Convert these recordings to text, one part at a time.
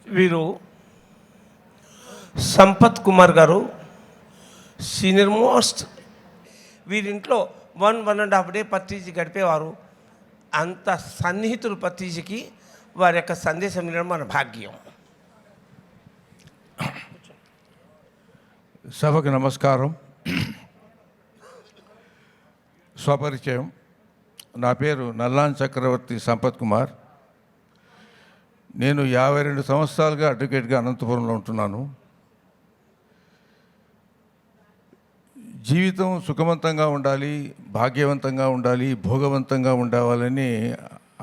వీరు సంపత్ కుమార్ గారు senior most. వీరింట్లో 1.5 day Patriji గడిపేవారు. అంత సన్నిహితులు పత్రిజీకి. వారి యొక్క సందేశం వినడం మన భాగ్యం. సభకు నమస్కారం. స్వపరిచయం. నా పేరు నల్లాన్ చక్రవర్తి సంపత్ కుమార్. నేను 52 సంవత్సరాలుగా అడ్వకేట్గా అనంతపురంలో ఉంటున్నాను. జీవితం సుఖవంతంగా ఉండాలి, భాగ్యవంతంగా ఉండాలి, భోగవంతంగా ఉండాలని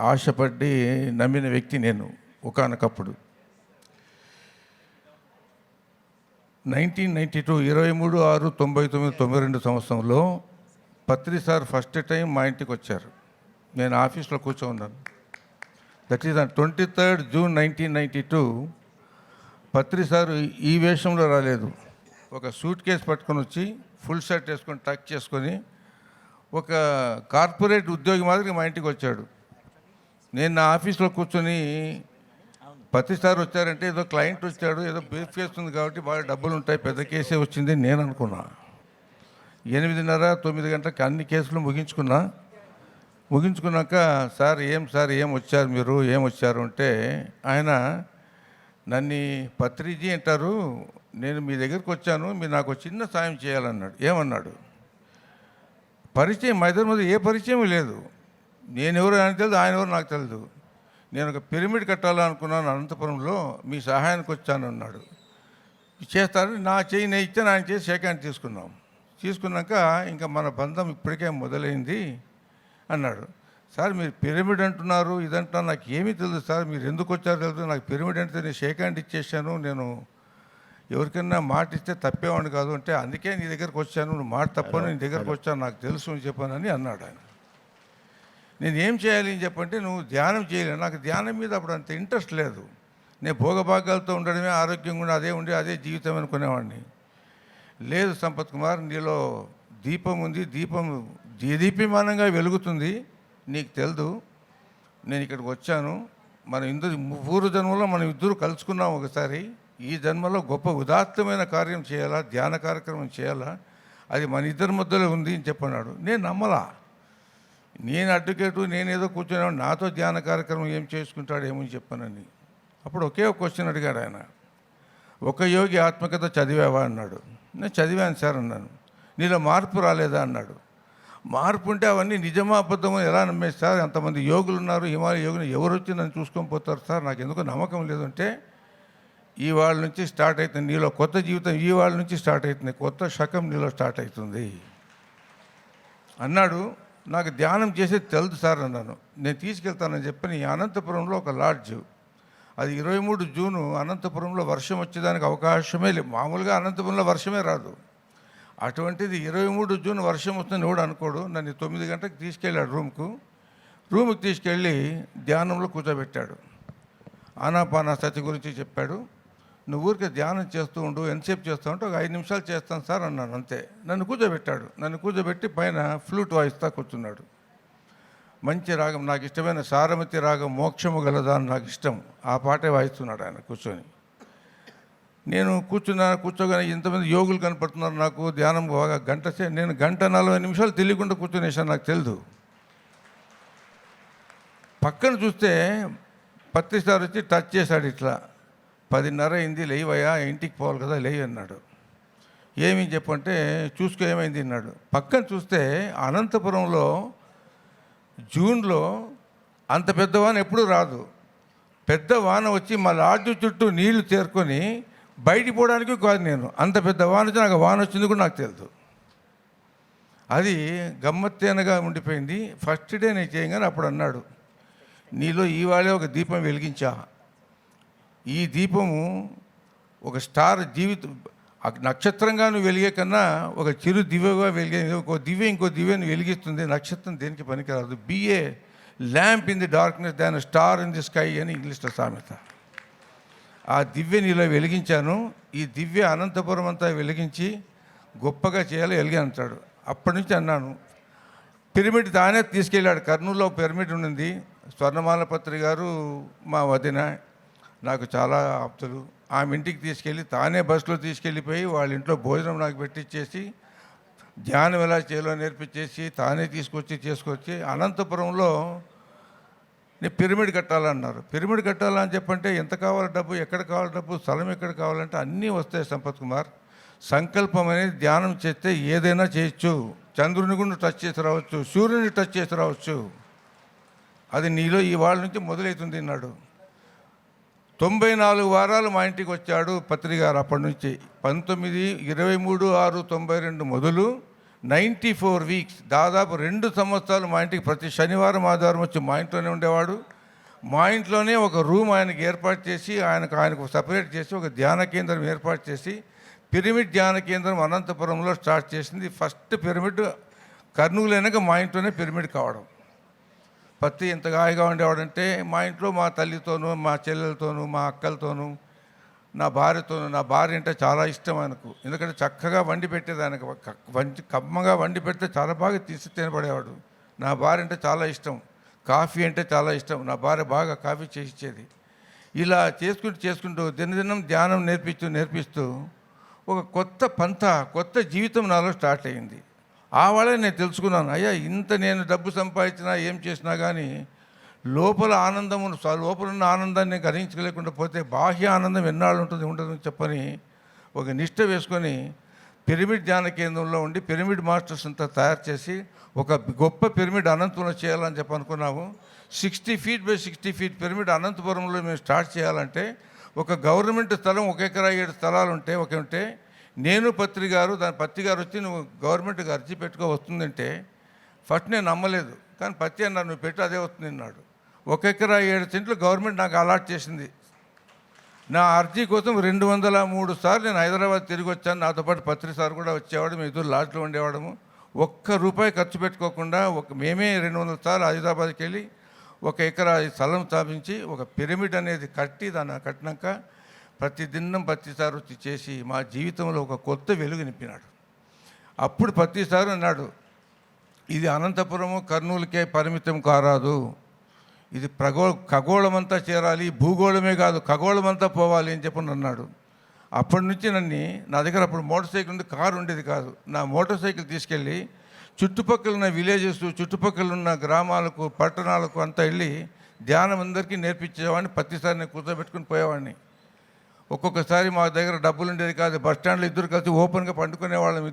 ఆశపడి నమ్మిన వ్యక్తి నేను ఒకానొకప్పుడు. 1992 23/6/99 సంవత్సరంలో పత్రి సార్ ఫస్ట్ టైం మా ఇంటికి వచ్చారు. నేను ఆఫీస్లో కూర్చోన్నాను. That is 23rd June 1992. Patri sir ఈ వేషంలో రాలేదు. ఒక సూట్ కేసు పట్టుకొని వచ్చి ఫుల్ షర్ట్ వేసుకొని టక్ చేసుకొని ఒక కార్పొరేట్ ఉద్యోగి మాదిరి మా ఇంటికి వచ్చాడు. నేను నా ఆఫీస్లో కూర్చొని పత్రి సార్ వచ్చారంటే ఏదో క్లయింట్ వచ్చాడు, ఏదో బ్రీఫ్ కేసు ఉంది కాబట్టి బాగా డబ్బులు ఉంటాయి, పెద్ద కేసే వచ్చింది నేను అనుకున్నా. 8:30-9 గంటలకు అన్ని కేసులు ముగించుకున్నాక సార్ ఏం వచ్చారు మీరు, ఏం వచ్చారు అంటే ఆయన నన్ను పత్రిజీ అంటారు, నేను మీ దగ్గరికి వచ్చాను, మీరు నాకు చిన్న సాయం చేయాలన్నాడు. ఏమన్నాడు? పరిచయం మా ఇద్దరి మధ్య ఏ పరిచయం లేదు. నేనెవరు ఆయన తెలియదు, ఆయన ఎవరు నాకు తెలియదు. నేను ఒక పిరమిడ్ కట్టాలనుకున్నాను అనంతపురంలో, మీ సహాయానికి వచ్చాను అన్నాడు. చేస్తారు నా చేయి నేను ఇచ్చాను, ఆయన చేసి షేక్ హ్యాండ్ తీసుకున్నాక ఇంకా మన బంధం ఇప్పటికే మొదలైంది అన్నాడు. సార్ మీరు పిరమిడ్ అంటున్నారు, ఇదంటున్నారు, నాకు ఏమీ తెలియదు సార్, మీరు ఎందుకు వచ్చారో తెలియదు. నాకు పిరమిడ్ అంటే నేను షేక్ హ్యాండ్ ఇచ్చేసాను, నేను ఎవరికైనా మాట ఇస్తే తప్పేవాడిని కాదు అంటే అందుకే నీ దగ్గరకు వచ్చాను, నువ్వు మాట తప్పని నీ దగ్గరకు వచ్చాను నాకు తెలుసు అని చెప్పానని అన్నాడు ఆయన. నేను ఏం చేయాలి అని చెప్పంటే నువ్వు ధ్యానం చేయలేను. నాకు ధ్యానం మీద అప్పుడు అంత ఇంట్రెస్ట్ లేదు. నేను భోగభాగ్యాలతో ఉండడమే ఆరోగ్యంగా ఉండి అదే జీవితం అనుకునేవాడిని. లేదు సంపత్ కుమార్, నీలో దీపం ఉంది, దీపం దీదీప్యమానంగా వెలుగుతుంది, నీకు తెలుదు. నేను ఇక్కడికి వచ్చాను, పూర్వ జన్మలో మనం ఇద్దరు కలుసుకున్నాం ఒకసారి. ఈ జన్మలో గొప్ప ఉదాత్తమైన కార్యం చేయాలా, ధ్యాన కార్యక్రమం చేయాలా, అది మన ఇద్దరి మధ్యలో ఉంది అని చెప్పన్నాడు. నేను నమ్మలా. నేను అడ్వకేటు, నేనేదో కూర్చున్నాను, నాతో ధ్యాన కార్యక్రమం ఏం చేసుకుంటాడు ఏమని చెప్పానని. అప్పుడు ఒకే ఒక క్వశ్చన్ అడిగాడు ఆయన. ఒక యోగి ఆత్మకథ చదివావా అన్నాడు. నేను చదివాను సార్ అన్నాను. నీలో మార్పు రాలేదా అన్నాడు. మార్పు ఉంటే అవన్నీ నిజమా అబద్ధమో ఎలా నమ్మేది సార్, అంతమంది యోగులు ఉన్నారు, హిమాలయ యోగులు, ఎవరు వచ్చి నన్ను చూసుకొని పోతారు సార్, నాకు ఎందుకు నమ్మకం లేదంటే ఇవాళ నుంచి స్టార్ట్ అవుతుంది నీలో కొత్త జీవితం, ఇవాళ నుంచి స్టార్ట్ అవుతుంది, కొత్త శకం నీలో స్టార్ట్ అవుతుంది అన్నాడు. నాకు ధ్యానం చేసేది తెలుదు సార్ అన్నాను. నేను తీసుకెళ్తానని చెప్పని అనంతపురంలో ఒక లాడ్జ్, అది 23 జూను అనంతపురంలో వర్షం వచ్చేదానికి అవకాశమే లేదు. మామూలుగా అనంతపురంలో వర్షమే రాదు, అటువంటిది 23 జూన్ వర్షం వస్తుందని ఎవడు అనుకోడు. నన్ను 9 గంటలకు తీసుకెళ్ళాడు రూమ్కి తీసుకెళ్ళి ధ్యానంలో కూర్చోబెట్టాడు. ఆనాపానసతి గురించి చెప్పాడు. నువ్వు ఊరికే ధ్యానం చేస్తూ ఉండు, ఎంతసేపు చేస్తూ ఉంటే ఒక 5 నిమిషాలు చేస్తాను సార్ అన్నాను, అంతే. నన్ను కూర్చోబెట్టి పైన ఫ్లూట్ వాయిస్తా కూర్చున్నాడు. మంచి రాగం, నాకు ఇష్టమైన సారమతి రాగం మోక్షము గలదా అని నాకు ఇష్టం, ఆ పాటే వాయిస్తున్నాడు ఆయన కూర్చొని. నేను కూర్చోగానే ఇంతమంది యోగులు కనపడుతున్నారు నాకు, ధ్యానం బాగా నేను 1:40 నిమిషాలు తెలియకుండా కూర్చొనేసాను, నాకు తెలియదు. పక్కన చూస్తే పత్రి సార్ వచ్చి టచ్ చేశాడు, ఇట్లా 10:30 అయింది, లేవయ్యా ఇంటికి పోవాలి కదా, లేవి అన్నాడు. ఏమి చెప్పంటే చూసుకో ఏమైంది అన్నాడు. పక్కన చూస్తే అనంతపురంలో జూన్లో అంత పెద్ద వాన ఎప్పుడూ రాదు. పెద్ద వాన వచ్చి మా లాడ్జు చుట్టూ నీళ్లు చేరుకొని బయటికి పోవడానికి కాదు, నేను అంత పెద్ద వాన వచ్చి నాకు వాన వచ్చింది కూడా నాకు తెలుసు. అది గమ్మత్తేనగా ఉండిపోయింది. ఫస్ట్ డే నేను చేయగానే అప్పుడు అన్నాడు, నీలో ఇవాళే ఒక దీపం వెలిగించా, ఈ దీపము ఒక స్టార్ జీవితం నక్షత్రంగా నువ్వు వెలిగే కన్నా ఒక చిరు దివ్యగా వెలిగే, ఇంకో దివ్యను వెలిగిస్తుంది. నక్షత్రం దేనికి పనికిరాదు. Be a lamp in the darkness than star in the sky అని ఇంగ్లీష్లో సామెత. ఆ దివ్య నీలో వెలిగించాను, ఈ దివ్య అనంతపురం అంతా వెలిగించి గొప్పగా చేయాలి వెలిగానంటాడు. అప్పటి నుంచి అన్నాను. పిరమిడ్ తానే తీసుకెళ్ళాడు. కర్నూలులో పిరమిడ్ ఉండింది. స్వర్ణమాల పత్రి గారు మా వదిన, నాకు చాలా ఆప్తులు. ఆమె ఇంటికి తీసుకెళ్ళి తానే బస్సులో తీసుకెళ్ళిపోయి వాళ్ళ ఇంట్లో భోజనం నాకు పెట్టించేసి ధ్యానం ఎలా చేయాలో నేర్పించేసి తానే చేసుకొచ్చి అనంతపురంలో నేను పిరమిడ్ కట్టాలన్నారు. పిరమిడ్ కట్టాలని చెప్పంటే ఎంత కావాలి డబ్బు, ఎక్కడ కావాలి డబ్బు, స్థలం ఎక్కడ కావాలంటే అన్నీ వస్తాయి సంపత్ కుమార్. సంకల్పం అనేది ధ్యానం చేస్తే ఏదైనా చేయొచ్చు. చంద్రుని కూడా టచ్ చేసి రావచ్చు, సూర్యుని టచ్ చేసి రావచ్చు. అది నీలో ఇవాళ నుంచి మొదలవుతుంది అన్నాడు. 94 వారాలు మా ఇంటికి వచ్చాడు పత్రి గారు. అప్పటి నుంచి 19/23/6/92 మొదలు 94 వీక్స్, దాదాపు 2 సంవత్సరాలు మా ఇంటికి ప్రతి శనివారం ఆదివారం వచ్చి మా ఇంట్లోనే ఉండేవాడు. మా ఇంట్లోనే ఒక రూమ్ ఆయనకి ఏర్పాటు చేసి ఆయనకు సపరేట్ చేసి ఒక ధ్యాన కేంద్రం ఏర్పాటు చేసి పిరమిడ్ ధ్యాన కేంద్రం అనంతపురంలో స్టార్ట్ చేసింది. ఫస్ట్ పిరమిడ్ కర్నూలు వెనక మా ఇంట్లోనే పిరమిడ్ కావడం. పత్తి ఎంత హాయిగా ఉండేవాడంటే మా ఇంట్లో మా తల్లితోనూ, మా చెల్లెలతోనూ, మా అక్కలతోనూ, నా భార్యతోనూ. నా భార్య అంటే చాలా ఇష్టం ఆయనకు, ఎందుకంటే చక్కగా వండి పెట్టేది. ఆయనకు కమ్మగా వండి పెడితే చాలా బాగా తీసి తినబడేవాడు. నా భార్య అంటే చాలా ఇష్టం. కాఫీ అంటే చాలా ఇష్టం. నా భార్య బాగా కాఫీ చేసిచ్చేది. ఇలా చేసుకుంటూ దినదినం ధ్యానం నేర్పిస్తూ ఒక కొత్త జీవితం నాలో స్టార్ట్ అయింది. ఆ వాళ్ళే నేను తెలుసుకున్నాను, అయ్యా ఇంత నేను డబ్బు సంపాదించినా ఏం చేసినా కానీ లోపల ఉన్న ఆనందాన్ని గ్రహించలేకుండా పోతే బాహ్య ఆనందం ఎన్నాళ్ళు ఉండదని చెప్పని ఒక నిష్ట వేసుకొని పిరమిడ్ ధ్యాన కేంద్రంలో ఉండి పిరమిడ్ మాస్టర్స్ అంతా తయారు చేసి ఒక గొప్ప పిరమిడ్ అనంతపురం చేయాలని చెప్పి అనుకున్నాము. 60 feet by 60 feet పిరమిడ్ అనంతపురంలో మేము స్టార్ట్ చేయాలంటే ఒక గవర్నమెంట్ స్థలం 1 ఎకరా 7 స్థలాలు ఉంటే నేను పత్రి గారు వచ్చి నువ్వు గవర్నమెంట్కి అర్జీ పెట్టుకో వస్తుందంటే ఫస్ట్ నేను నమ్మలేదు. కానీ పత్తి అన్నారు నువ్వు పెట్టి అదే వస్తుంది అన్నాడు. 1 ఎకరా 7 సెంట్లు గవర్నమెంట్ నాకు అలాట్ చేసింది. నా అర్జీ కోసం 203 సార్లు నేను హైదరాబాద్ తిరిగి వచ్చాను. నాతో పాటు పత్రి సార్ కూడా వచ్చేవాడు. మేము ఇద్దరు లాడ్జ్లో ఉండేవాడము. ₹1 ఖర్చు పెట్టుకోకుండా మేమే 200 సార్లు హైదరాబాద్కి వెళ్ళి 1 ఎకరా స్థలం స్థాపించి ఒక పిరమిడ్ అనేది దాన్ని కట్టినాక ప్రతిదినం పత్తిసారి వచ్చి చేసి మా జీవితంలో ఒక కొత్త వెలుగు నింపినాడు. అప్పుడు పత్తిసారి అన్నాడు, ఇది అనంతపురము కర్నూలుకే పరిమితం కారాదు, ఇది ఖగోళమంతా చేరాలి, భూగోళమే కాదు ఖగోళమంతా పోవాలి అని చెప్పని అన్నాడు. అప్పటి నుంచి నా దగ్గర అప్పుడు మోటార్ సైకిల్ ఉంది, కారు ఉండేది కాదు. నా మోటార్ సైకిల్ తీసుకెళ్ళి చుట్టుపక్కల ఉన్న విలేజెస్, చుట్టుపక్కల ఉన్న గ్రామాలకు, పట్టణాలకు అంతా వెళ్ళి ధ్యానం అందరికీ నేర్పించేవాడిని. ప్రతిసారి నేను కూర్చోబెట్టుకుని పోయేవాడిని. ఒక్కొక్కసారి మా దగ్గర డబ్బులు ఉండేది కాదు. బస్ స్టాండ్లో ఇద్దరు కలిసి ఓపెన్గా పండుకునేవాళ్ళం.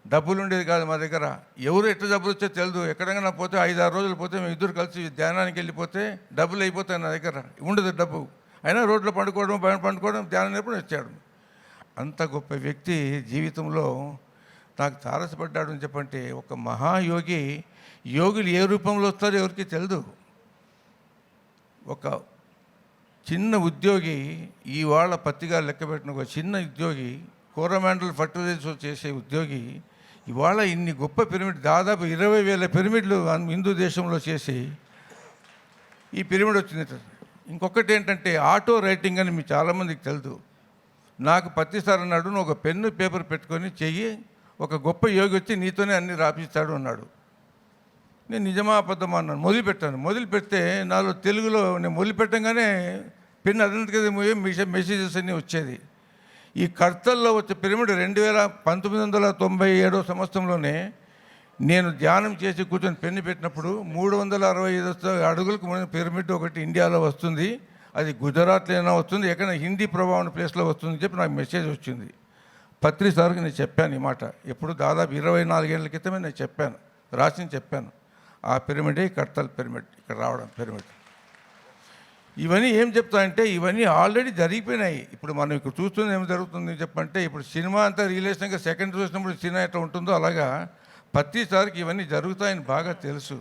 డబ్బులు ఉండేది కాదు మా దగ్గర. ఎవరు ఎట్లా డబ్బులు వచ్చో తెలియదు. ఎక్కడైనా పోతే 5-6 రోజులు పోతే మేము ఇద్దరు కలిసి ధ్యానానికి వెళ్ళిపోతే డబ్బులు అయిపోతాయి. నా దగ్గర ఉండదు డబ్బు. అయినా రోడ్లో పండుకోవడం ధ్యానం నేర్పడం వచ్చాడు. అంత గొప్ప వ్యక్తి జీవితంలో నాకు తారసపడ్డాడు అని చెప్పంటే ఒక మహాయోగి. యోగులు ఏ రూపంలో వస్తారో ఎవరికి తెలియదు. ఒక చిన్న ఉద్యోగి, ఇవాళ పత్తిగా లెక్కపెట్టిన ఒక చిన్న ఉద్యోగి, కోరమాండల్ ఫర్టిలైజర్స్ చేసే ఉద్యోగి ఇవాళ ఇన్ని గొప్ప పిరమిడ్, దాదాపు 20,000 పిరమిడ్లు హిందూ దేశంలో చేసి ఈ పిరమిడ్ వచ్చింది. ఇంకొకటి ఏంటంటే ఆటో రైటింగ్ అని మీకు చాలామందికి తెలుసు. నాకు పత్తిసారి అన్నాడు, నువ్వు ఒక పెన్ను పేపర్ పెట్టుకొని చెయ్యి, ఒక గొప్ప యోగి వచ్చి నీతోనే అన్ని రాపిస్తాడు అన్నాడు. నేను నిజమా అబద్ధమా అన్నాను. మొదలు పెడితే నాలో తెలుగులో నేను మొదలుపెట్టంగానే పెన్ను అదంతకదే మెసేజెస్ అన్నీ వచ్చేది. ఈ కర్తల్లో వచ్చే పిరమిడ్ 1997 సంవత్సరంలోనే నేను ధ్యానం చేసి కూర్చొని పెన్ను పెట్టినప్పుడు 365 అడుగులకు పిరమిడ్ ఒకటి ఇండియాలో వస్తుంది. అది గుజరాత్లో అయినా వస్తుంది, ఎక్కడ హిందీ ప్రభావం ప్లేస్లో వస్తుందని చెప్పి నాకు మెసేజ్ వచ్చింది. పత్రి సార్కి నేను చెప్పాను ఈ మాట. ఎప్పుడు దాదాపు 24 ఏళ్ళ క్రితమే నేను చెప్పాను. ఆ పిరమిడే కర్తల్ పిరమిడ్, ఇక్కడ రావడం పిరమిడ్. ఇవన్నీ ఏం చెప్తానంటే ఇవన్నీ ఆల్రెడీ జరిగిపోయినాయి. ఇప్పుడు మనం ఇక్కడ చూస్తుంది ఏం జరుగుతుంది చెప్పంటే, ఇప్పుడు సినిమా అంతా రిలేషన్గా సెకండ్ చూసినప్పుడు సినిమా ఎట్లా ఉంటుందో అలాగా ప్రతిసారికి ఇవన్నీ జరుగుతాయని బాగా తెలుసు.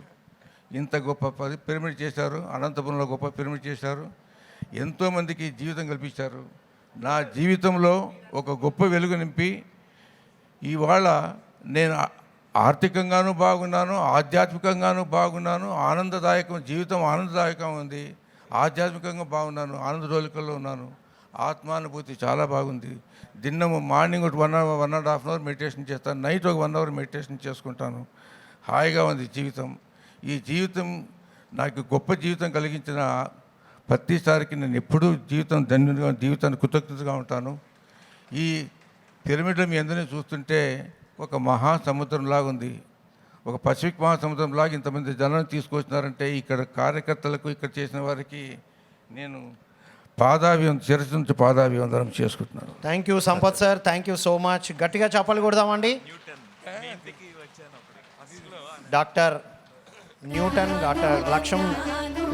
ఇంత గొప్ప పిరమిడ్ చేశారు, అనంతపురంలో గొప్ప పిరమిడ్ చేశారు, ఎంతోమందికి జీవితం కల్పించారు. నా జీవితంలో ఒక గొప్ప వెలుగు నింపి ఇవాళ నేను ఆర్థికంగానూ బాగున్నాను, ఆధ్యాత్మికంగానూ బాగున్నాను, జీవితం ఆనందదాయకం ఉంది, ఆధ్యాత్మికంగా బాగున్నాను, ఆనందరోలికల్లో ఉన్నాను, ఆత్మానుభూతి చాలా బాగుంది. దినము మార్నింగ్ 1.5 అవర్ మెడిటేషన్ చేస్తాను, నైట్ 1 అవర్ మెడిటేషన్ చేసుకుంటాను. హాయిగా ఉంది జీవితం. ఈ జీవితం నాకు గొప్ప జీవితం కలిగించిన ప్రతిసారికి నేను ఎప్పుడూ జీవితాన్ని కృతజ్ఞతగా ఉంటాను. ఈ పిరమిడ్లో మీ అందరినీ చూస్తుంటే ఒక మహాసముద్రంలాగా ఉంది. ఒక పసిఫిక్ మహాసముద్రంలాగా ఇంతమంది జనాన్ని తీసుకొచ్చినారంటే ఇక్కడ కార్యకర్తలకు ఇక్కడ చేసిన వారికి నేను శిరస్సు నుంచి పాదాభివందనం చేసుకుంటున్నాను. Thank you Sampath sir, thank you so much. గట్టిగా చప్పలు కొడదామండి. Doctor Newton, doctor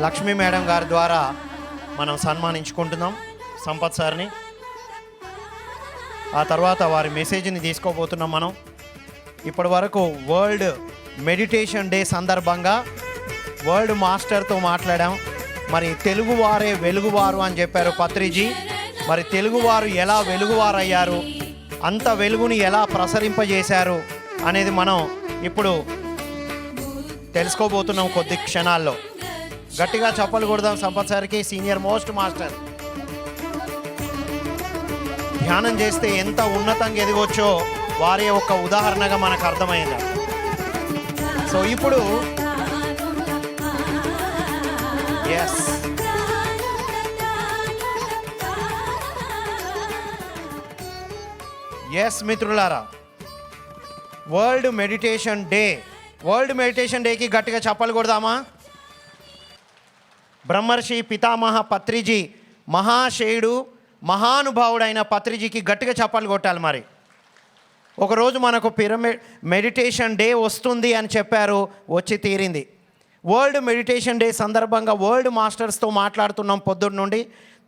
Lakshmi madam గారి ద్వారా మనం సన్మానించుకుంటున్నాం సంపత్ సార్ని. ఆ తర్వాత వారి మెసేజ్ని తీసుకోబోతున్నాం మనం. ఇప్పటి వరకు వరల్డ్ మెడిటేషన్ డే సందర్భంగా వరల్డ్ మాస్టర్తో మాట్లాడాం. మరి తెలుగువారే వెలుగువారు అని చెప్పారు పత్రిజీ. మరి తెలుగువారు ఎలా వెలుగువారు అయ్యారు, అంత వెలుగుని ఎలా ప్రసరింపజేశారు అనేది మనం ఇప్పుడు తెలుసుకోబోతున్నాం కొద్ది క్షణాల్లో. గట్టిగా చప్పలు కొడదాం సంపత్ సార్కి, సీనియర్ మోస్ట్ మాస్టర్. ధ్యానం చేస్తే ఎంత ఉన్నతంగా ఎదగొచ్చో వారి ఒక ఉదాహరణగా మనకు అర్థమైంది. సో ఇప్పుడు ఎస్ మిత్రులారా, వరల్డ్ మెడిటేషన్ డేకి గట్టిగా చప్పలు కొడదామా? బ్రహ్మర్షి పితామహ పత్రిజీ, మహాశయుడు మహానుభావుడైన పత్రిజీకి గట్టిగా చప్పలు కొట్టాలి. మరి ఒకరోజు మనకు మెడిటేషన్ డే వస్తుంది అని చెప్పారు, వచ్చి తీరింది. వరల్డ్ మెడిటేషన్ డే సందర్భంగా వరల్డ్ మాస్టర్స్తో మాట్లాడుతున్నాం పొద్దున్న నుండి.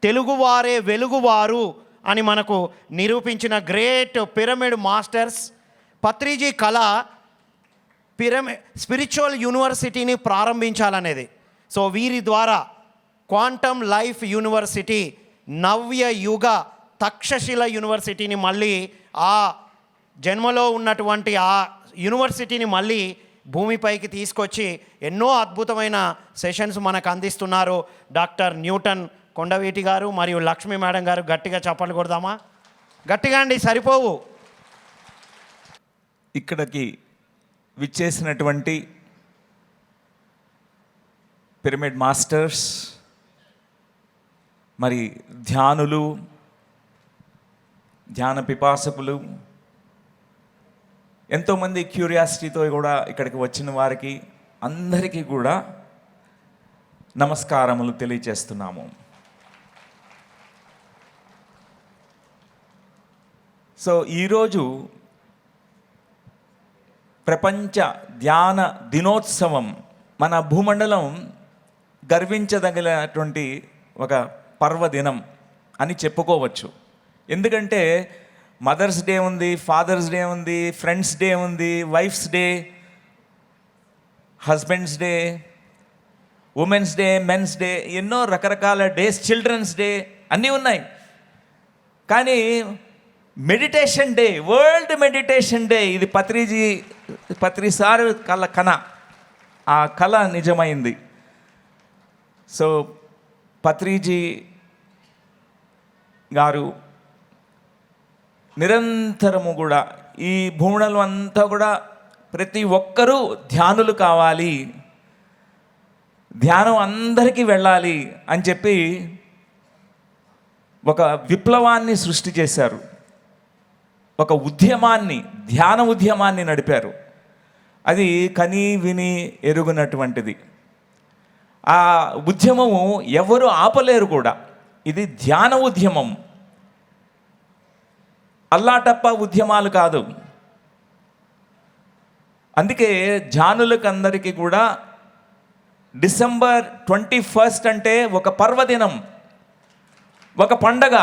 తెలుగువారే వెలుగువారు అని మనకు నిరూపించిన గ్రేట్ పిరమిడ్ మాస్టర్స్. పత్రిజీ కళ స్పిరిచువల్ యూనివర్సిటీని ప్రారంభించాలనేది. సో వీరి ద్వారా క్వాంటమ్ లైఫ్ యూనివర్సిటీ, నవ్య యుగ తక్షశిల యూనివర్సిటీని మళ్ళీ ఆ జన్మలో ఉన్నటువంటి ఆ యూనివర్సిటీని మళ్ళీ భూమిపైకి తీసుకొచ్చి ఎన్నో అద్భుతమైన సెషన్స్ మనకు అందిస్తున్నారు డాక్టర్ న్యూటన్ కొండవీటి గారు మరియు లక్ష్మీ మేడం గారు. గట్టిగా చప్పట్లు కొడదామా? గట్టిగా అండి, సరిపోవు. ఇక్కడికి విచ్చేసినటువంటి పిరమిడ్ మాస్టర్స్, మరి ధ్యానులు, ధ్యాన పిపాసకులు, ఎంతోమంది క్యూరియాసిటీతో కూడా ఇక్కడికి వచ్చిన వారికి అందరికీ కూడా నమస్కారములు తెలియజేస్తున్నాము. సో ఈరోజు ప్రపంచ ధ్యాన దినోత్సవం. మన భూమండలం గర్వించదగినటువంటి ఒక పర్వదినం అని చెప్పుకోవచ్చు. ఎందుకంటే మదర్స్ డే ఉంది, ఫాదర్స్ డే ఉంది, ఫ్రెండ్స్ డే ఉంది, wife's day, husband's day, women's day, men's day, ఎన్నో రకరకాల డేస్, చిల్డ్రన్స్ డే అన్నీ ఉన్నాయి. కానీ meditation day, world meditation day, ఇది పత్రిసారి కళ, ఆ కళ నిజమైంది. సో పత్రిజీ గారు నిరంతరము కూడా ఈ భూముడలు అంతా కూడా ప్రతి ఒక్కరూ ధ్యానులు కావాలి, ధ్యానం అందరికీ వెళ్ళాలి అని చెప్పి ఒక విప్లవాన్ని సృష్టి చేశారు. ఒక ఉద్యమాన్ని, ధ్యాన ఉద్యమాన్ని నడిపారు. అది కని విని ఎరుగునటువంటిది. ఆ ఉద్యమము ఎవరు ఆపలేరు కూడా. ఇది ధ్యాన ఉద్యమం, అల్లాటప్ప ఉద్యమాలు కాదు. అందుకే ధ్యానులకు అందరికీ కూడా డిసెంబర్ 21 అంటే ఒక పర్వదినం, ఒక పండగ.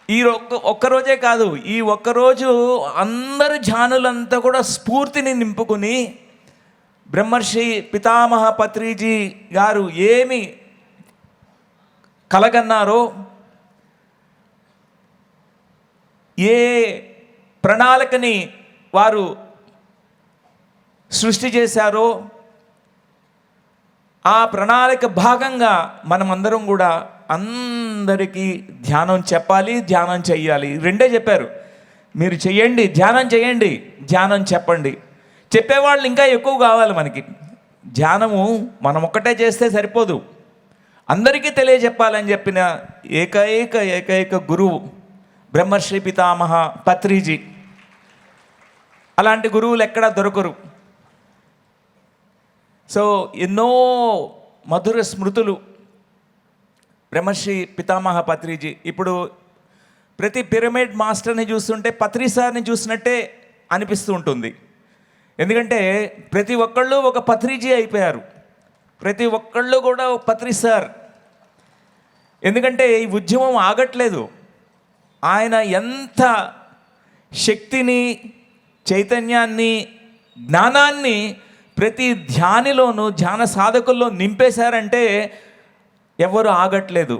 ఈ ఒక్కరోజే కాదు, ఈ ఒక్కరోజు అందరు ధ్యానులంతా కూడా స్ఫూర్తిని నింపుకుని బ్రహ్మర్షి పితామహ పత్రిజీ గారు ఏమి కలగన్నారో, ఏ ప్రణాళికని వారు సృష్టి చేశారో ఆ ప్రణాళిక భాగంగా మనమందరం కూడా అందరికీ ధ్యానం చెప్పాలి, ధ్యానం చెయ్యాలి. రెండే చెప్పారు, మీరు చెయ్యండి, ధ్యానం చేయండి, ధ్యానం చెప్పండి. చెప్పేవాళ్ళు ఇంకా ఎక్కువ కావాలి మనకి. ధ్యానము మనం ఒక్కటే చేస్తే సరిపోదు. అందరికీ తెలియజెప్పాలని చెప్పిన ఏకైక గురువు బ్రహ్మశ్రీ పితామహ పత్రిజీ. అలాంటి గురువులు ఎక్కడా దొరకరు. సో ఎన్నో మధుర స్మృతులు బ్రహ్మశ్రీ పితామహ పత్రిజీ. ఇప్పుడు ప్రతి పిరమిడ్ మాస్టర్ని చూస్తుంటే పత్రి సార్ని చూసినట్టే అనిపిస్తూ ఉంటుంది. ఎందుకంటే ప్రతి ఒక్కళ్ళు ఒక పత్రిజీ అయిపోయారు, ప్రతి ఒక్కళ్ళు కూడా ఒక పత్రి సార్. ఎందుకంటే ఈ ఉద్యమం ఆగట్లేదు. ఆయన ఎంత శక్తిని, చైతన్యాన్ని, జ్ఞానాన్ని ప్రతి ధ్యానిలోనూ, ధ్యాన సాధకుల్లో నింపేశారంటే ఎవరు ఆగట్లేదు.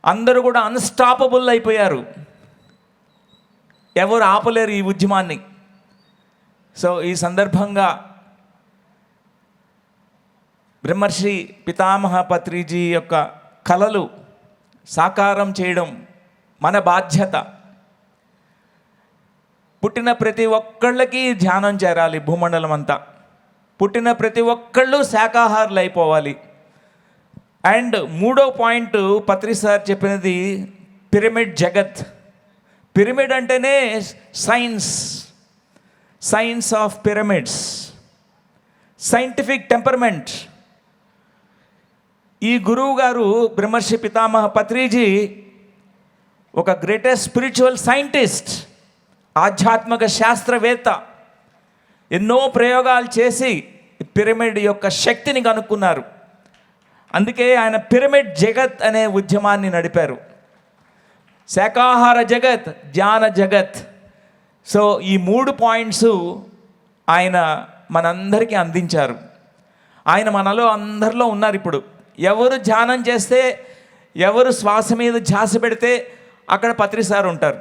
అందరూ కూడా అన్స్టాపబుల్ అయిపోయారు. ఎవరు ఆపలేరు ఈ ఉద్యమాన్ని. సో ఈ సందర్భంగా బ్రహ్మర్షి పితామహ పత్రిజీ యొక్క కలలు సాకారం చేయడం మన బాధ్యత. పుట్టిన ప్రతి ఒక్కళ్ళకి ధ్యానం చేరాలి భూమండలం అంతా. పుట్టిన ప్రతి ఒక్కళ్ళు శాకాహారులు అయిపోవాలి. అండ్ మూడో పాయింట్ పత్రి సార్ చెప్పినది పిరమిడ్ జగత్. పిరమిడ్ అంటేనే science of pyramids, scientific temperament. ఈ గురువు గారు బ్రహ్మర్షి పితామహ పత్రిజీ ఒక గ్రేటెస్ట్ స్పిరిచువల్ సైంటిస్ట్, ఆధ్యాత్మిక శాస్త్రవేత్త. ఎన్నో ప్రయోగాలు చేసి పిరమిడ్ యొక్క శక్తిని కనుక్కున్నారు. అందుకే ఆయన పిరమిడ్ జగత్ అనే ఉద్యమాన్ని నడిపారు. శాకాహార జగత్, ధ్యాన జగత్. సో ఈ 3 పాయింట్స్ ఆయన మనందరికీ అందించారు. ఆయన మనలో అందరిలో ఉన్నారు. ఇప్పుడు ఎవరు ధ్యానం చేస్తే, ఎవరు శ్వాస మీద ధ్యాస పెడితే అక్కడ పత్రి సార్ ఉంటారు.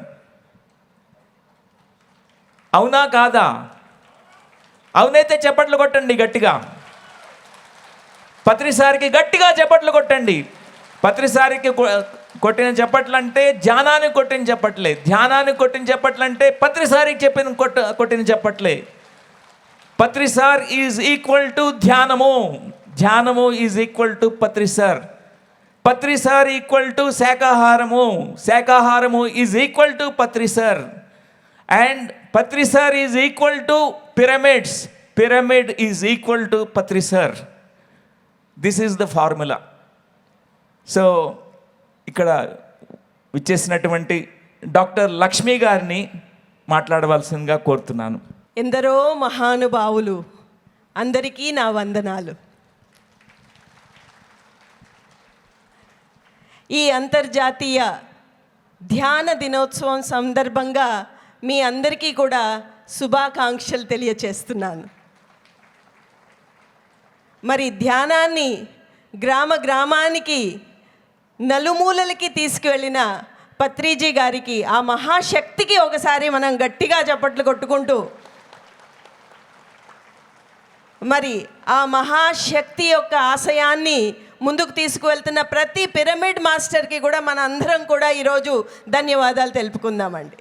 అవునా కాదా? అవునైతే చప్పట్లు కొట్టండి గట్టిగా. పత్రి సార్కి గట్టిగా చప్పట్లు కొట్టండి. పత్రి సార్కి కొట్టిన చప్పట్లు అంటే ధ్యానానికి కొట్టిన చప్పట్లే. ధ్యానానికి కొట్టిన చప్పట్లు అంటే పత్రి సార్కి చెప్పిన కొట్టిన చప్పట్లే. Patri sir is equal to ధ్యానము, ధ్యానము is equal to Patri sir, Patri sir equal to శాకాహారము, శాకాహారము is equal to Patri sir, and Patri sir is equal to pyramids, pyramid is equal to Patri sir. This is the formula. So ఇక్కడ విచ్చేసినటువంటి doctor Lakshmi గారిని మాట్లాడవలసిందిగా కోరుతున్నాను. ఎందరో మహానుభావులు, అందరికీ నా వందనాలు. ఈ అంతర్జాతీయ ధ్యాన దినోత్సవం సందర్భంగా మీ అందరికీ కూడా శుభాకాంక్షలు తెలియచేస్తున్నాను. మరి ధ్యానాన్ని గ్రామ గ్రామానికి, నలుమూలలకి తీసుకువెళ్ళిన పత్రిజీ గారికి, ఆ మహాశక్తికి ఒకసారి మనం గట్టిగా చప్పట్లు కొట్టుకుంటూ, మరి ఆ మహాశక్తి యొక్క ఆశయాన్ని ముందుకు తీసుకువెళ్తున్న ప్రతి పిరమిడ్ మాస్టర్కి కూడా మన అందరం కూడా ఈరోజు ధన్యవాదాలు తెలుపుకుందామండి.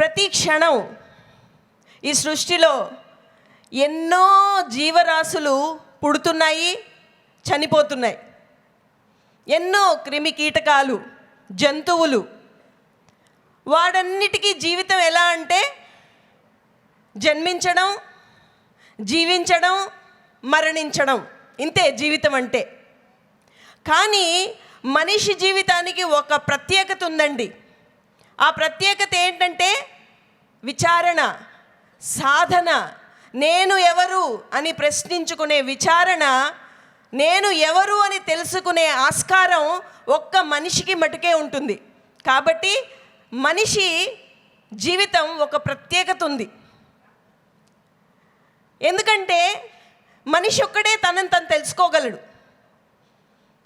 ప్రతి క్షణం ఈ సృష్టిలో ఎన్నో జీవరాశులు పుడుతున్నాయి, చనిపోతున్నాయి. ఎన్నో క్రిమి కీటకాలు, జంతువులు. వాడన్నిటికీ జీవితం ఎలా అంటే జన్మించడం, జీవించడం, మరణించడం. ఇంతే జీవితం అంటే. కానీ మనిషి జీవితానికి ఒక ప్రత్యేకత ఉందండి. ఆ ప్రత్యేకత ఏంటంటే విచారణ, సాధన. నేను ఎవరు అని ప్రశ్నించుకునే విచారణ, నేను ఎవరు అని తెలుసుకునే ఆస్కారం ఒక్క మనిషికి మటుకే ఉంటుంది. కాబట్టి మనిషి జీవితం ఒక ప్రత్యేకత ఉంది. ఎందుకంటే మనిషి ఒక్కడే తనని తను తెలుసుకోగలడు,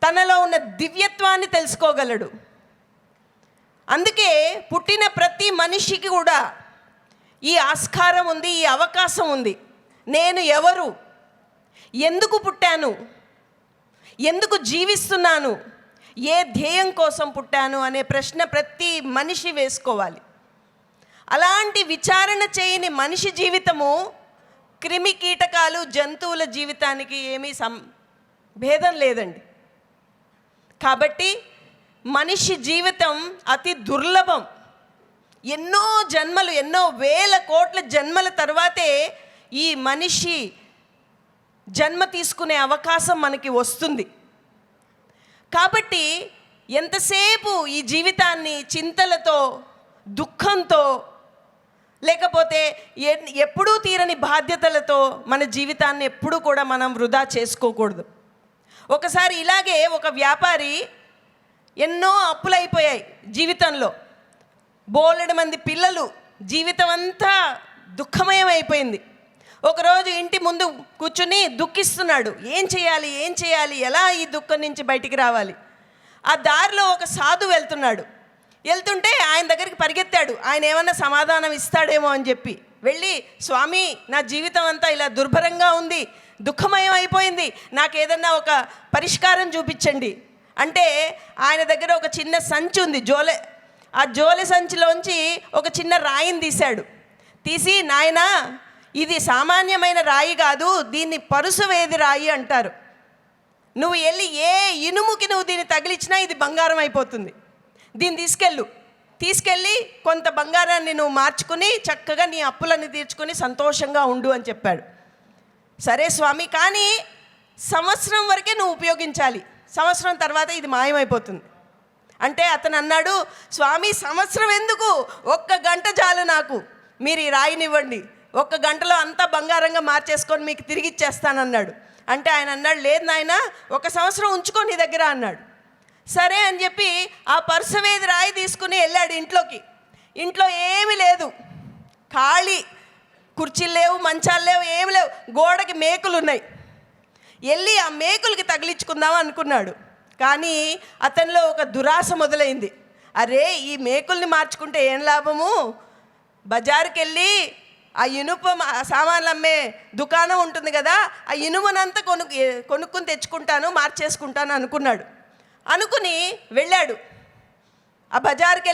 తనలో ఉన్న దివ్యత్వాన్ని తెలుసుకోగలడు. అందుకే పుట్టిన ప్రతి మనిషికి కూడా ఈ ఆస్కారం ఉంది, ఈ అవకాశం ఉంది. నేను ఎవరు, ఎందుకు పుట్టాను, ఎందుకు జీవిస్తున్నాను, ఏ ధ్యేయం కోసం పుట్టాను అనే ప్రశ్న ప్రతి మనిషి వేసుకోవాలి. అలాంటి విచారణ చేయని మనిషి జీవితము క్రిమి కీటకాలు జంతువుల జీవితానికి ఏమీ భేదం లేదండి. కాబట్టి మనిషి జీవితం అతి దుర్లభం. ఎన్నో జన్మలు, ఎన్నో వేల కోట్ల జన్మల తర్వాతే ఈ మనిషి జన్మ తీసుకునే అవకాశం మనకి వస్తుంది. కాబట్టి ఎంతసేపు ఈ జీవితాన్ని చింతలతో, దుఃఖంతో, లేకపోతే ఎప్పుడూ తీరని బాధ్యతలతో మన జీవితాన్ని ఎప్పుడూ కూడా మనం వృధా చేసుకోకూడదు. ఒకసారి ఇలాగే ఒక వ్యాపారి, ఎన్నో అప్పులైపోయాయి జీవితంలో, బోలెడు మంది పిల్లలు, జీవితం అంతా దుఃఖమయం అయిపోయింది. ఒకరోజు ఇంటి ముందు కూర్చుని దుఃఖిస్తున్నాడు. ఏం చేయాలి, ఎలా ఈ దుఃఖం నుంచి బయటికి రావాలి? ఆ దారిలో ఒక సాధు వెళ్తుంటే ఆయన దగ్గరికి పరిగెత్తాడు. ఆయన ఏమన్నా సమాధానం ఇస్తాడేమో అని చెప్పి వెళ్ళి, స్వామి, నా జీవితం అంతా ఇలా దుర్భరంగా ఉంది, దుఃఖమయం అయిపోయింది, నాకు ఏదన్నా ఒక పరిష్కారం చూపించండి అంటే ఆయన దగ్గర ఒక చిన్న సంచి ఉంది, ఆ జోలె సంచిలోంచి ఒక చిన్న రాయిని తీసి, నాయనా, ఇది సామాన్యమైన రాయి కాదు, దీన్ని పరుసవేది రాయి అంటారు. నువ్వు వెళ్ళి ఏ ఇనుముకి నువ్వు దీన్ని తగిలించినా ఇది బంగారం అయిపోతుంది. దీన్ని తీసుకెళ్ళి కొంత బంగారాన్ని నువ్వు మార్చుకుని చక్కగా నీ అప్పులన్నీ తీర్చుకొని సంతోషంగా ఉండు అని చెప్పాడు. సరే స్వామి, కానీ సంవత్సరం వరకే నువ్వు ఉపయోగించాలి, సంవత్సరం తర్వాత ఇది మాయమైపోతుంది అంటే అతను అన్నాడు, స్వామి, సంవత్సరం ఎందుకు, 1 గంట చాలు నాకు, మీరు ఈ రాయినివ్వండి, 1 గంటలో అంతా బంగారంగా మార్చేసుకొని మీకు తిరిగి ఇచ్చేస్తానన్నాడు. అంటే ఆయన అన్నాడు, లేదు నాయనా, 1 సంవత్సరం ఉంచుకో నీ దగ్గర అన్నాడు. సరే అని చెప్పి ఆ పరుసవేది రాయి తీసుకుని వెళ్ళాడు ఇంట్లో ఏమీ లేదు, ఖాళీ, కుర్చీలు లేవు, మంచాలు లేవు, ఏమి లేవు, గోడకి మేకులు ఉన్నాయి. వెళ్ళి ఆ మేకులకి తగిలించుకుందాం అనుకున్నాడు. కానీ అతనిలో ఒక దురాశ మొదలైంది. అరే, ఈ మేకుల్ని మార్చుకుంటే ఏం లాభము, బజారుకి వెళ్ళి ఆ ఇనుప సామాన్లు అమ్మే దుకాణం ఉంటుంది కదా, ఆ ఇనుమునంతా కొనుక్కుని తెచ్చుకుంటాను, మార్చేసుకుంటాను అనుకుని వెళ్ళాడు. ఆ బజారుకి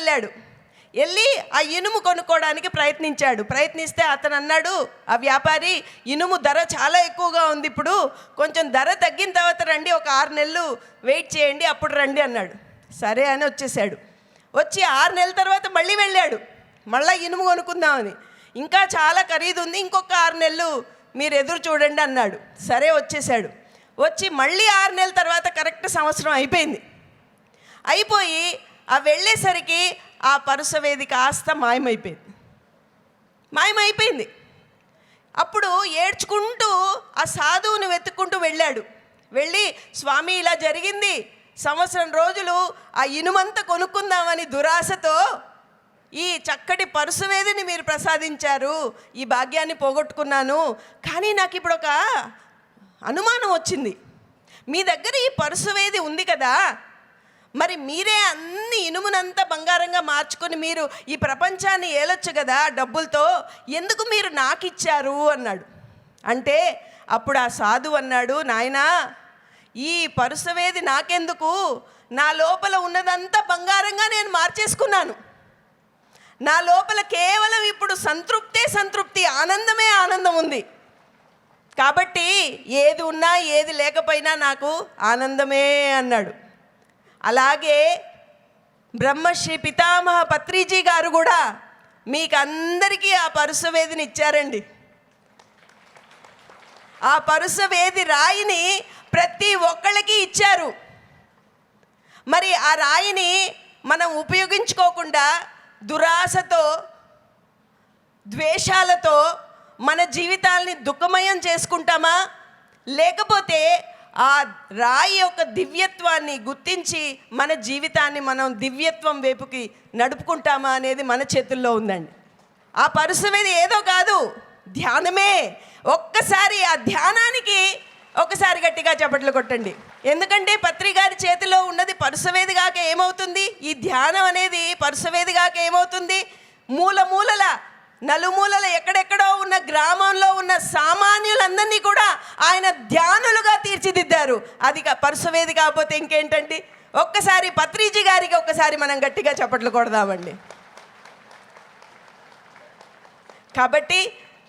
వెళ్ళి ఆ ఇనుము కొనుక్కోవడానికి ప్రయత్నిస్తే అతను అన్నాడు, ఆ వ్యాపారి, ఇనుము ధర చాలా ఎక్కువగా ఉంది, ఇప్పుడు కొంచెం ధర తగ్గిన తర్వాత రండి, ఒక 6 నెలలు వెయిట్ చేయండి, అప్పుడు రండి అన్నాడు. సరే అని వచ్చి 6 నెలల తర్వాత మళ్ళీ వెళ్ళాడు, మళ్ళీ ఇనుము కొనుక్కుందామని. ఇంకా చాలా ఖరీదు ఉంది, ఇంకొక 6 నెలలు మీరు ఎదురు చూడండి అన్నాడు. సరే వచ్చి మళ్ళీ 6 నెలల తర్వాత కరెక్ట్ సంవత్సరం అయిపోయి ఆ వెళ్ళేసరికి ఆ పరుసవేది కాస్త మాయమైపోయింది. అప్పుడు ఏడ్చుకుంటూ ఆ సాధువుని వెతుక్కుంటూ వెళ్ళి, స్వామి, ఇలా జరిగింది, సంవత్సరం రోజులు ఆ ఇనుమంతా కొనుక్కుందామని దురాశతో ఈ చక్కటి పరుసవేదిని మీరు ప్రసాదించారు, ఈ భాగ్యాన్ని పోగొట్టుకున్నాను. కానీ నాకు ఇప్పుడు ఒక అనుమానం వచ్చింది, మీ దగ్గర ఈ పరుసవేది ఉంది కదా, మరి మీరే అన్ని ఇనుమునంతా బంగారంగా మార్చుకొని మీరు ఈ ప్రపంచాన్ని ఏలొచ్చు కదా డబ్బులతో, ఎందుకు మీరు నాకు ఇచ్చారు అన్నాడు. అంటే అప్పుడు ఆ సాధువు అన్నాడు, నాయనా, ఈ పరుసవేది నాకెందుకు, నా లోపల ఉన్నదంతా బంగారంగా నేను మార్చేసుకున్నాను, నా లోపల కేవలం ఇప్పుడు సంతృప్తి, ఆనందమే ఆనందం ఉంది. కాబట్టి ఏది ఉన్నా ఏది లేకపోయినా నాకు ఆనందమే అన్నాడు. అలాగే బ్రహ్మశ్రీ పితామహ పత్రిజీ గారు కూడా మీకు అందరికీ ఆ పరుసవేదిని ఇచ్చారండి. ఆ పరుసవేది రాయిని ప్రతి ఒక్కళ్ళకి ఇచ్చారు. మరి ఆ రాయిని మనం ఉపయోగించుకోకుండా దురాశతో, ద్వేషాలతో మన జీవితాల్ని దుఃఖమయం చేసుకుంటామా, లేకపోతే ఆ రాయి యొక్క దివ్యత్వాన్ని గుర్తించి మన జీవితాన్ని మనం దివ్యత్వం వైపుకి నడుపుకుంటామా అనేది మన చేతుల్లో ఉందండి. ఆ పరుసవేది ఏదో కాదు, ధ్యానమే. ఒక్కసారి ఆ ధ్యానానికి ఒకసారి గట్టిగా చప్పట్లు కొట్టండి. ఎందుకంటే పత్రి గారి చేతిలో ఉన్నది పరుసవేదిగాక ఏమవుతుంది, ఈ ధ్యానం అనేది పరుసవేదిగాక ఏమవుతుంది, మూలల నలుమూలల ఎక్కడెక్కడో ఉన్న గ్రామంలో ఉన్న సామాన్యులందరినీ కూడా ఆయన ధ్యానులుగా తీర్చిదిద్దారు. అది పరుసవేది కాకపోతే ఇంకేంటండి. ఒక్కసారి పత్రిజీ గారికి ఒక్కసారి మనం గట్టిగా చప్పట్లు కొడదామండి. కాబట్టి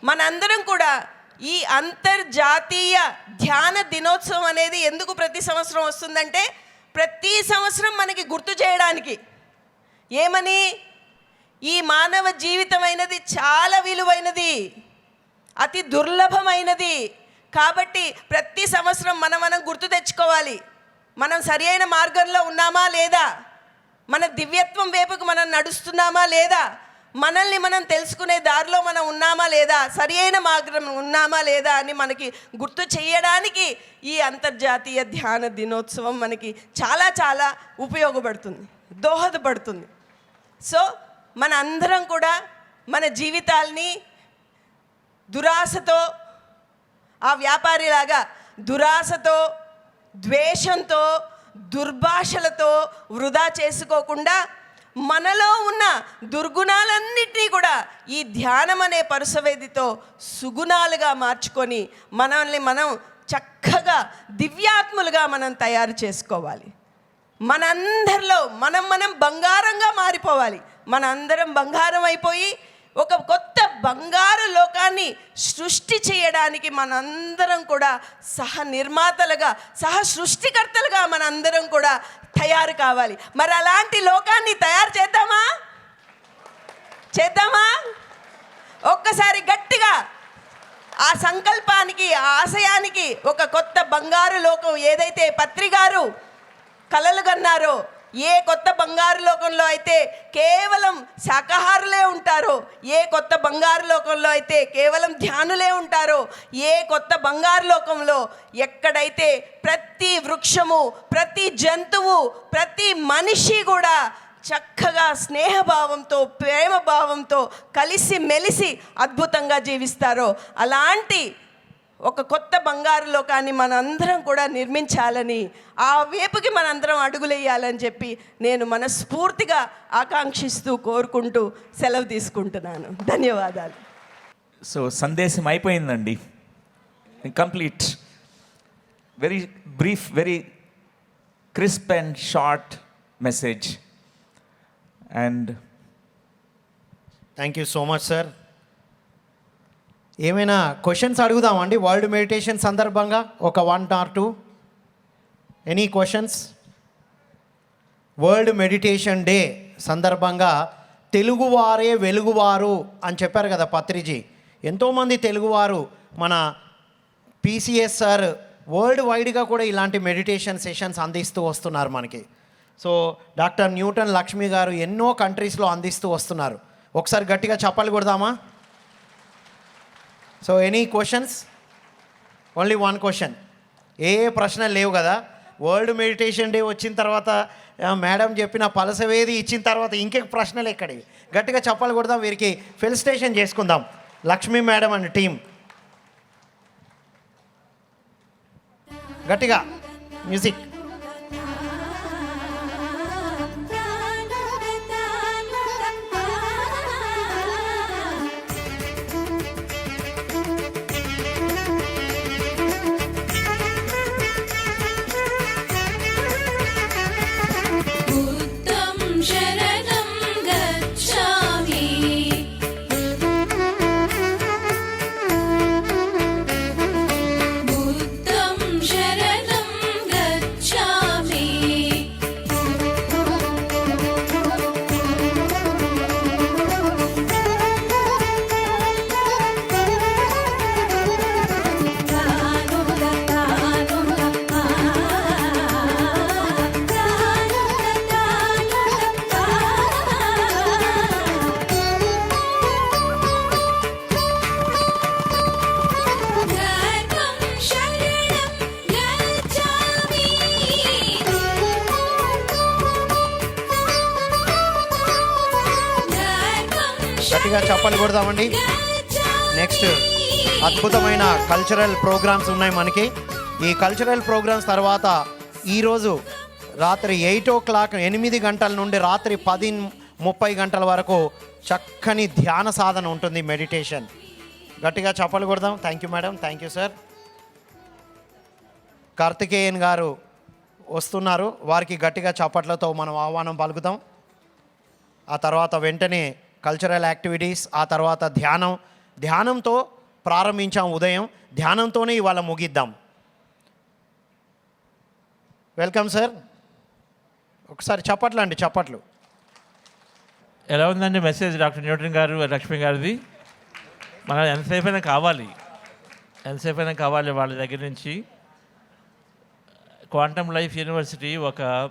మనందరం కూడా ఈ అంతర్జాతీయ ధ్యాన దినోత్సవం అనేది ఎందుకు ప్రతి సంవత్సరం వస్తుందంటే, ప్రతి సంవత్సరం మనకి గుర్తు చేయడానికి, ఏమని, ఈ మానవ జీవితమైనది చాలా విలువైనది, అతి దుర్లభమైనది. కాబట్టి ప్రతి సంవత్సరం మనం గుర్తు తెచ్చుకోవాలి, మనం సరి అయిన మార్గంలో ఉన్నామా లేదా, మన దివ్యత్వం వైపుకు మనం నడుస్తున్నామా లేదా, మనల్ని మనం తెలుసుకునే దారిలో మనం ఉన్నామా లేదా, సరి అయిన మార్గం ఉన్నామా లేదా అని మనకి గుర్తు చేయడానికి ఈ అంతర్జాతీయ ధ్యాన దినోత్సవం మనకి చాలా చాలా ఉపయోగపడుతుంది, దోహదపడుతుంది. సో మన అందరం కూడా మన జీవితాల్ని దురాశతో, ఆ వ్యాపారిలాగా దురాశతో, ద్వేషంతో, దుర్భాషలతో వృధా చేసుకోకుండా మనలో ఉన్న దుర్గుణాలన్నింటినీ కూడా ఈ ధ్యానం అనే పరుసవేదితో సుగుణాలుగా మార్చుకొని మనల్ని మనం చక్కగా దివ్యాత్ములుగా మనం తయారు చేసుకోవాలి. మనందరిలో మనం బంగారంగా మారిపోవాలి. మనందరం బంగారం అయిపోయి ఒక కొత్త బంగారు లోకాన్ని సృష్టి చేయడానికి మనందరం కూడా సహ నిర్మాతలుగా, సహ సృష్టికర్తలుగా మనందరం కూడా తయారు కావాలి. మరి అలాంటి లోకాన్ని తయారు చేద్దామా? ఒక్కసారి గట్టిగా ఆ సంకల్పానికి, ఆ ఆశయానికి, ఒక కొత్త బంగారు లోకం ఏదైతే పత్రి గారు కలలు కన్నారో, ఏ కొత్త బంగారు లోకంలో అయితే కేవలం శాకాహారులే ఉంటారో, ఏ కొత్త బంగారు లోకంలో అయితే కేవలం ధ్యానులే ఉంటారో, ఏ కొత్త బంగారు లోకంలో ఎక్కడైతే ప్రతి వృక్షము, ప్రతి జంతువు, ప్రతి మనిషి కూడా చక్కగా స్నేహభావంతో, ప్రేమ భావంతో కలిసి మెలిసి అద్భుతంగా జీవిస్తారో, అలాంటి ఒక కొత్త బంగారు లోకాన్ని మనందరం కూడా నిర్మించాలని, ఆ వైపుకి మనందరం అడుగులేయాలని చెప్పి నేను మనస్ఫూర్తిగా ఆకాంక్షిస్తూ, కోరుకుంటూ సెలవు తీసుకుంటున్నాను. ధన్యవాదాలు. సో సందేశం అయిపోయిందండి, complete. Very brief, very crisp and short message. And thank you so much sir. ఏమైనా క్వశ్చన్స్ అడుగుదామండి వరల్డ్ మెడిటేషన్ సందర్భంగా? ఒక 1 or 2. Any questions? World meditation day సందర్భంగా తెలుగువారే వెలుగువారు అని చెప్పారు కదా పత్రిజీ. ఎంతోమంది తెలుగువారు మన పీసీఎస్ సార్ వరల్డ్ వైడ్గా కూడా ఇలాంటి మెడిటేషన్ సెషన్స్ అందిస్తూ వస్తున్నారు మనకి. సో డాక్టర్ న్యూటన్ లక్ష్మి గారు ఎన్నో కంట్రీస్లో అందిస్తూ వస్తున్నారు. ఒకసారి గట్టిగా చప్పలు కొడదామా? So any questions? Only 1 question. ఏ ప్రశ్నలు లేవు కదా. వరల్డ్ మెడిటేషన్ డే వచ్చిన తర్వాత మేడం చెప్పిన పలసవేది ఇచ్చిన తర్వాత ఇంకే ప్రశ్నలు ఎక్కడి? గట్టిగా చప్పలు కొడదాం, వీరికి ఫెలిసిటేషన్ చేసుకుందాం లక్ష్మీ మేడం అండ్ టీం. గట్టిగా మ్యూజిక్. గట్టిగా చప్పలు కొడదామండి. నెక్స్ట్ అద్భుతమైన కల్చరల్ ప్రోగ్రామ్స్ ఉన్నాయి మనకి. ఈ కల్చరల్ ప్రోగ్రామ్స్ తర్వాత ఈరోజు రాత్రి 8 o'clock 8 గంటల నుండి రాత్రి 10:30 గంటల వరకు చక్కని ధ్యాన సాధన ఉంటుంది, మెడిటేషన్. గట్టిగా చప్పలు కొడదాం. Thank you madam, thank you sir. Karthikeyan గారు వస్తున్నారు, వారికి గట్టిగా చప్పట్లతో మనం ఆహ్వానం పలుకుతాం. ఆ తర్వాత వెంటనే కల్చరల్ యాక్టివిటీస్, ఆ తర్వాత ధ్యానంతో ప్రారంభించాం ఉదయం. ధ్యానంతోనే ఇవాళ ముగిద్దాం. Welcome sir. ఒకసారి చప్పట్లు అండి, చప్పట్లు. ఎలా ఉందండి మెసేజ్ డాక్టర్ న్యూటన్ గారు, లక్ష్మి గారిది? మనం ఎంతసేపు అయినా కావాలి వాళ్ళ దగ్గర నుంచి. క్వాంటమ్ లైఫ్ యూనివర్సిటీ ఒక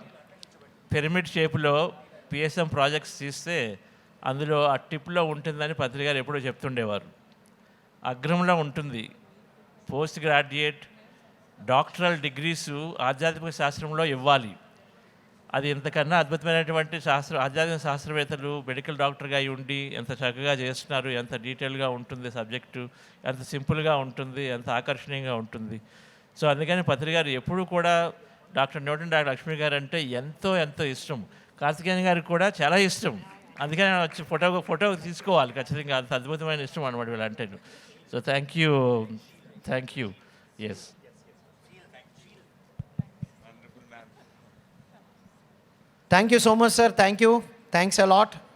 పిరమిడ్ షేపులో పిఎస్ఎం ప్రాజెక్ట్స్ తీస్తే అందులో ఆ టిప్లో ఉంటుందని పత్రిక గారు ఎప్పుడూ చెప్తుండేవారు. అగ్రంలో ఉంటుంది. పోస్ట్ గ్రాడ్యుయేట్ డాక్టరల్ డిగ్రీసు ఆధ్యాత్మిక శాస్త్రంలో ఇవ్వాలి. అది ఇంతకన్నా అద్భుతమైనటువంటి ఆధ్యాత్మిక శాస్త్రవేత్తలు మెడికల్ డాక్టర్గా అయి ఉండి ఎంత చక్కగా చేస్తున్నారు, ఎంత డీటెయిల్గా ఉంటుంది సబ్జెక్టు, ఎంత సింపుల్గా ఉంటుంది, ఎంత ఆకర్షణీయంగా ఉంటుంది. సో అందుకని పత్రిక గారు ఎప్పుడు కూడా డాక్టర్ న్యూటన్, డాక్టర్ లక్ష్మి గారు అంటే ఎంతో ఇష్టం. కార్తికేయన్ గారికి కూడా చాలా ఇష్టం. అందుకని వచ్చి ఫోటో తీసుకోవాలి ఖచ్చితంగా. అంత అద్భుతమైన ఇష్టం అనమాట వీళ్ళంటే. So thank you. Yes. Thank you so much sir. Thanks a lot.